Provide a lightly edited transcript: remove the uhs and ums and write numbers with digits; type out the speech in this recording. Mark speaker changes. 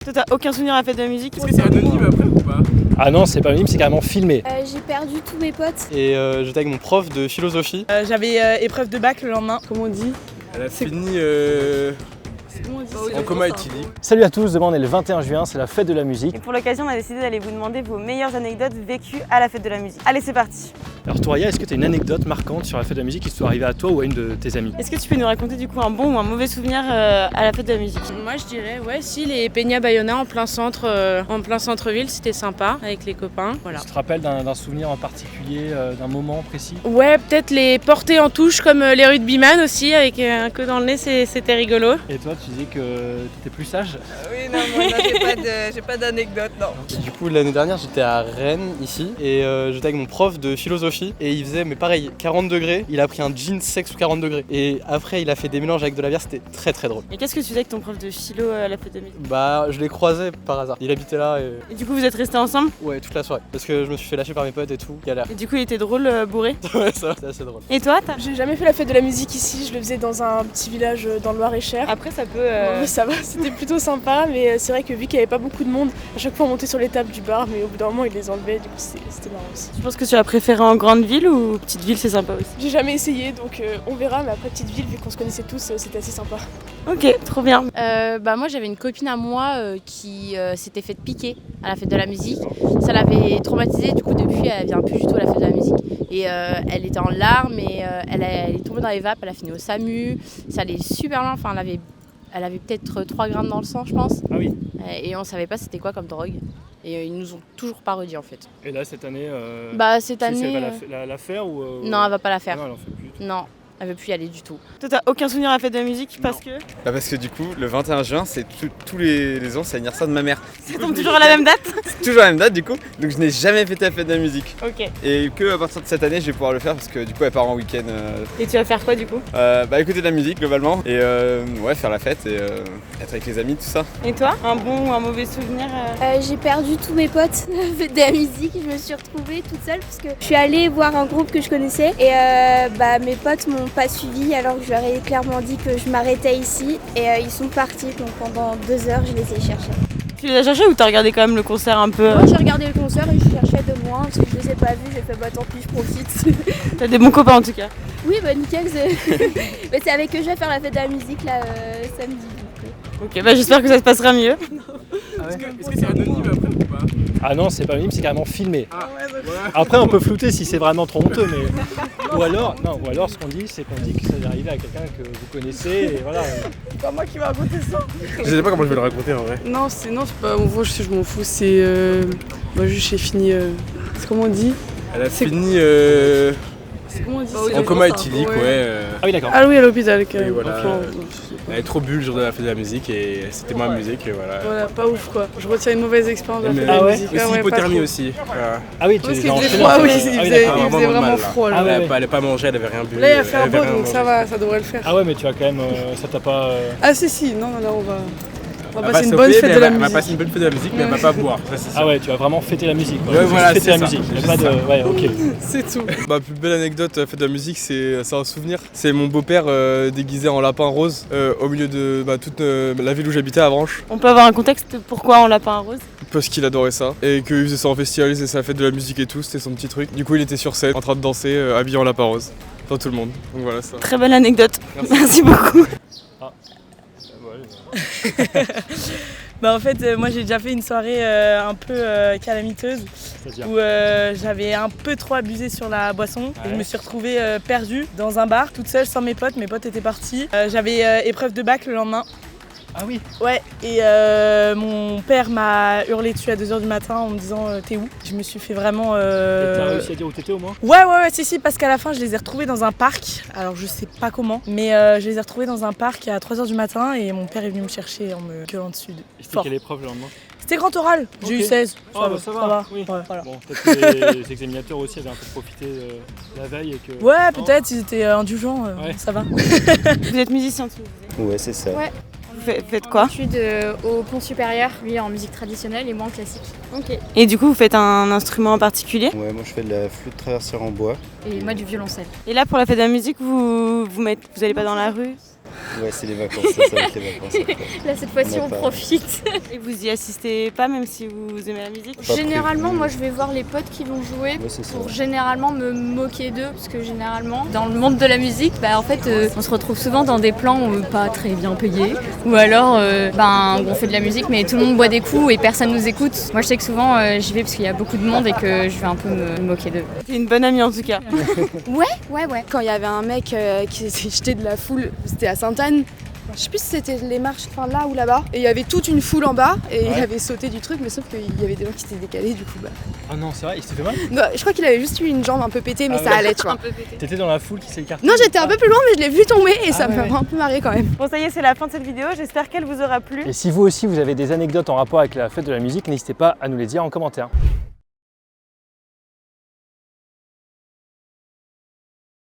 Speaker 1: Toi, t'as aucun souvenir à la fête de la musique?
Speaker 2: Est-ce que c'est anonyme après ou pas?
Speaker 3: Ah non, c'est pas anonyme, c'est carrément filmé.
Speaker 4: J'ai perdu tous mes potes.
Speaker 5: Et j'étais avec mon prof de philosophie.
Speaker 1: J'avais épreuve de bac le lendemain. Comment on dit?
Speaker 2: Elle a fini en coma éthylique.
Speaker 3: Salut à tous, demain on est le 21 juin, c'est la fête de la musique.
Speaker 1: Et pour l'occasion, on a décidé d'aller vous demander vos meilleures anecdotes vécues à la fête de la musique. Allez, c'est parti!
Speaker 3: Alors toi, Aya, est-ce que tu as une anecdote marquante sur la fête de la musique qui soit arrivée à toi ou à une de tes amies?
Speaker 1: Est-ce que tu peux nous raconter du coup un bon ou un mauvais souvenir à la fête de la musique?
Speaker 6: Moi je dirais, si, les Peña Bayona en plein centre-ville, c'était sympa avec les copains. Voilà.
Speaker 3: Tu te rappelles d'un souvenir en particulier, d'un moment précis?
Speaker 6: Ouais, peut-être les porter en touche comme les rugbyman aussi, avec un coup dans le nez, c'était rigolo.
Speaker 3: Et toi, tu disais que tu étais plus sage?
Speaker 7: Oui, non, moi, j'ai pas d'anecdote, non.
Speaker 5: Du coup, l'année dernière, j'étais à Rennes, ici, et j'étais avec mon prof de philosophie. Et il faisait, mais pareil, 40 degrés. Il a pris un jean sec sous 40 degrés. Et après, il a fait des mélanges avec de la bière, c'était très très drôle.
Speaker 1: Et qu'est-ce que tu faisais avec ton prof de philo à la fête de la musique?
Speaker 5: Bah, je l'ai croisé par hasard. Il habitait là et...
Speaker 1: Et du coup, vous êtes restés ensemble?
Speaker 5: Ouais, toute la soirée. Parce que je me suis fait lâcher par mes potes et tout. Galère.
Speaker 1: Et du coup, il était drôle, bourré?
Speaker 5: Ouais, ça, c'est assez drôle.
Speaker 1: Et toi,
Speaker 8: J'ai jamais fait la fête de la musique ici, je le faisais dans un petit village dans le Loir-et-Cher.
Speaker 1: Après, ça peut...
Speaker 8: Ouais, ça va, c'était plutôt sympa, mais c'est vrai que vu qu'il n'y avait pas beaucoup de monde, à chaque fois on montait sur les tables du bar, mais au bout d'un moment ils les enlevaient, du coup c'était marrant aussi.
Speaker 1: Tu penses que tu as préféré en grande ville ou petite ville, c'est sympa aussi?
Speaker 8: J'ai jamais essayé, donc on verra, mais après petite ville, vu qu'on se connaissait tous, c'était assez sympa.
Speaker 1: Ok, trop bien.
Speaker 6: Moi j'avais une copine à moi qui s'était fait piquer à la fête de la musique. Ça l'avait traumatisée, du coup depuis elle vient plus du tout à la fête de la musique. Et elle était en larmes et elle est tombée dans les vapes, elle a fini au SAMU. Ça allait super loin, enfin elle avait peut-être 3 grammes dans le sang je pense.
Speaker 3: Ah oui.
Speaker 6: Et on savait pas c'était quoi comme drogue. Et ils nous ont toujours pas redit en fait.
Speaker 3: Et là, cette année,
Speaker 6: Cette année.
Speaker 3: elle va la faire ou
Speaker 6: Non, elle va pas la faire.
Speaker 3: Non, elle en fait plus.
Speaker 6: Non, elle veut plus y aller du tout.
Speaker 1: Toi, t'as aucun souvenir à la fête de la musique parce que...
Speaker 2: Bah parce que du coup, le 21 juin, c'est tous les ans, c'est l'anniversaire de ma mère.
Speaker 1: Ça tombe toujours à la même date?
Speaker 2: C'est toujours la même date du coup, donc je n'ai jamais fêté la fête de la musique.
Speaker 1: Ok.
Speaker 2: Et que à partir de cette année, je vais pouvoir le faire parce que du coup, elle part en week-end.
Speaker 1: Et tu vas faire quoi du coup?
Speaker 2: Écouter de la musique globalement et faire la fête et être avec les amis, tout ça.
Speaker 1: Et toi? Un bon ou un mauvais souvenir
Speaker 4: J'ai perdu tous mes potes à la fête de la musique. Je me suis retrouvée toute seule parce que je suis allée voir un groupe que je connaissais et mes potes m'ont pas suivi alors que je leur ai clairement dit que je m'arrêtais ici et ils sont partis. Donc pendant 2 heures, je les ai cherchés.
Speaker 1: Tu les as cherchés ou t'as regardé quand même le concert un peu?
Speaker 4: Moi, j'ai regardé le concert et je cherchais de moi parce que je les ai pas vus. J'ai fait tant pis, je profite.
Speaker 1: T'as des bons copains en tout cas.
Speaker 4: Oui, nickel. C'est avec eux que je vais faire la fête de la musique là samedi.
Speaker 1: Ok, j'espère que ça se passera mieux.
Speaker 2: Est-ce que c'est anonyme après ou pas?
Speaker 3: Ah non, c'est pas anonyme, c'est carrément filmé.
Speaker 2: Ah,
Speaker 3: Après, on peut flouter si c'est vraiment trop honteux, mais... Ou alors, ce qu'on dit, c'est qu'on dit que ça est arrivé à quelqu'un que vous connaissez, et voilà.
Speaker 8: C'est pas moi qui vais raconter ça.
Speaker 2: Je sais pas comment je vais le raconter en vrai.
Speaker 8: Non, c'est pas en gros, je m'en fous, c'est... juste j'ai fini... c'est comment on dit?
Speaker 2: Elle a fini
Speaker 8: C'est comment on dit?
Speaker 2: en coma éthylique, ouais.
Speaker 3: Ah oui, d'accord.
Speaker 8: Ah oui, à l'hôpital quand même.
Speaker 2: Et voilà.
Speaker 8: Enfin,
Speaker 2: Elle avait trop bu le jour de la fête de la musique et c'était moins musique, voilà.
Speaker 8: voilà, pas ouf quoi. Je retiens une mauvaise expérience de la
Speaker 2: Mais-
Speaker 8: fête de
Speaker 3: Ah
Speaker 8: la
Speaker 3: ouais?
Speaker 8: musique.
Speaker 2: Aussi
Speaker 8: pas
Speaker 2: hypothermie
Speaker 8: trop.
Speaker 2: aussi. Voilà.
Speaker 3: Ah oui, tu
Speaker 8: Parce
Speaker 3: les
Speaker 8: qu'il
Speaker 3: as
Speaker 8: faisait
Speaker 3: enchaînés.
Speaker 8: froid, oui,
Speaker 3: Ah
Speaker 8: il
Speaker 3: oui,
Speaker 8: faisait
Speaker 3: d'accord.
Speaker 8: vraiment
Speaker 2: mal, là.
Speaker 8: froid.
Speaker 3: Ah
Speaker 8: Là,
Speaker 3: ouais.
Speaker 2: Elle avait pas mangé, elle avait rien bu.
Speaker 8: là il a fait un
Speaker 2: elle avait
Speaker 8: beau
Speaker 2: rien
Speaker 8: donc
Speaker 2: mangé.
Speaker 8: ça va, ça devrait le faire.
Speaker 3: Ah ouais, mais tu as quand même... ça t'a pas...
Speaker 8: Ah si, non, on va
Speaker 2: Elle va
Speaker 8: passer une
Speaker 2: stopper,
Speaker 8: bonne
Speaker 2: mais
Speaker 8: fête de la
Speaker 2: Elle va
Speaker 8: musique.
Speaker 2: passer une bonne fête de la musique, mais elle va pas boire. Ça, c'est
Speaker 3: Ah
Speaker 2: sûr.
Speaker 3: ouais, tu vas vraiment fêter la musique, quoi.
Speaker 2: Ouais, voilà,
Speaker 3: Fêter
Speaker 2: c'est
Speaker 3: la
Speaker 2: ça.
Speaker 3: musique. Il y a
Speaker 2: Juste
Speaker 3: pas de...
Speaker 2: ça.
Speaker 3: Ouais, ok.
Speaker 8: C'est tout.
Speaker 9: Ma plus belle anecdote à la fête de la musique, c'est un souvenir. C'est mon beau-père déguisé en lapin rose au milieu de toute la ville où j'habitais à Avranches.
Speaker 1: On peut avoir un contexte pourquoi on l'a pas un rose?
Speaker 9: Parce qu'il adorait ça. Et qu'il faisait ça en festival, il faisait sa fête de la musique et tout, c'était son petit truc. Du coup, il était sur scène en train de danser habillé en lapin rose. Dans tout le monde. Donc voilà ça.
Speaker 1: Très belle anecdote.
Speaker 9: Merci.
Speaker 1: Merci beaucoup.
Speaker 10: En fait, moi j'ai déjà fait une soirée un peu calamiteuse
Speaker 3: C'est-à-dire
Speaker 10: où j'avais un peu trop abusé sur la boisson et je
Speaker 3: Ouais.
Speaker 10: me suis retrouvée perdue dans un bar toute seule sans mes potes étaient partis. J'avais épreuve de bac le lendemain.
Speaker 3: Ah oui.
Speaker 10: Ouais, et mon père m'a hurlé dessus à 2h du matin en me disant t'es où? Je me suis fait vraiment...
Speaker 3: Et t'as réussi à dire où t'étais au moins?
Speaker 10: Ouais, si, parce qu'à la fin, je les ai retrouvés dans un parc. Alors, je sais pas comment, mais je les ai retrouvés dans un parc à 3h du matin et mon père est venu me chercher en me gueulant dessus.
Speaker 3: Et c'était
Speaker 10: Fort.
Speaker 3: quelle épreuve le lendemain?
Speaker 10: C'était grand oral, j'ai eu
Speaker 3: Ok.
Speaker 10: 16.
Speaker 3: Ah bah ça va, oui.
Speaker 10: Ouais, voilà.
Speaker 3: Bon, peut-être que les examinateurs aussi avaient un peu profité de la veille et que...
Speaker 10: Ouais,
Speaker 3: Non.
Speaker 10: peut-être, ils étaient indulgents,
Speaker 3: Ouais.
Speaker 10: ça va.
Speaker 1: Vous êtes musicien tous?
Speaker 11: Ouais, c'est ça.
Speaker 4: Ouais.
Speaker 1: Vous faites quoi?
Speaker 4: Études au pont supérieur, lui en musique traditionnelle et moi en classique.
Speaker 1: Ok. Et du coup, vous faites un instrument en particulier?
Speaker 11: Ouais, moi je fais de la flûte traversière en bois.
Speaker 4: Et moi du violoncelle.
Speaker 1: Et là, pour la fête de la musique, vous allez pas dans la rue?
Speaker 11: Ouais, c'est les vacances, ça va être les vacances. Après.
Speaker 4: Là, cette fois-ci,
Speaker 11: On a
Speaker 4: on
Speaker 11: pas-
Speaker 4: profite.
Speaker 1: Et vous y assistez pas même si vous aimez la musique?
Speaker 11: Pas
Speaker 4: Généralement,
Speaker 11: prévu.
Speaker 4: moi, je vais voir les potes qui vont jouer
Speaker 11: Ouais, c'est ça.
Speaker 4: pour généralement me moquer d'eux. Parce que généralement, dans le monde de la musique, en fait, on se retrouve souvent dans des plans pas très bien payés. Ou alors, on fait de la musique, mais tout le monde boit des coups et personne nous écoute. Moi, je sais que souvent, j'y vais parce qu'il y a beaucoup de monde et que je vais un peu me moquer d'eux.
Speaker 1: T'es une bonne amie en tout cas.
Speaker 4: Ouais.
Speaker 12: Quand il y avait un mec qui s'est jeté de la foule, c'était à Sainte-Anne. Je sais plus si c'était les marches, là ou là-bas. Et il y avait toute une foule en bas et il avait sauté du truc, mais sauf qu'il y avait des gens qui s'étaient décalés du coup.
Speaker 3: Ah non, c'est vrai, il s'est fait mal?
Speaker 12: Non, je crois qu'il avait juste eu une jambe un peu pétée, mais ça allait, tu vois.
Speaker 3: T'étais dans la foule qui s'est écartée?
Speaker 12: Non, j'étais un peu plus loin, mais je l'ai vu tomber et ça
Speaker 3: ouais,
Speaker 12: m'a
Speaker 3: ouais.
Speaker 12: un peu marré quand même.
Speaker 1: Bon ça y est, c'est la fin de cette vidéo, j'espère qu'elle vous aura plu.
Speaker 3: Et si vous aussi vous avez des anecdotes en rapport avec la fête de la musique, n'hésitez pas à nous les dire en commentaire.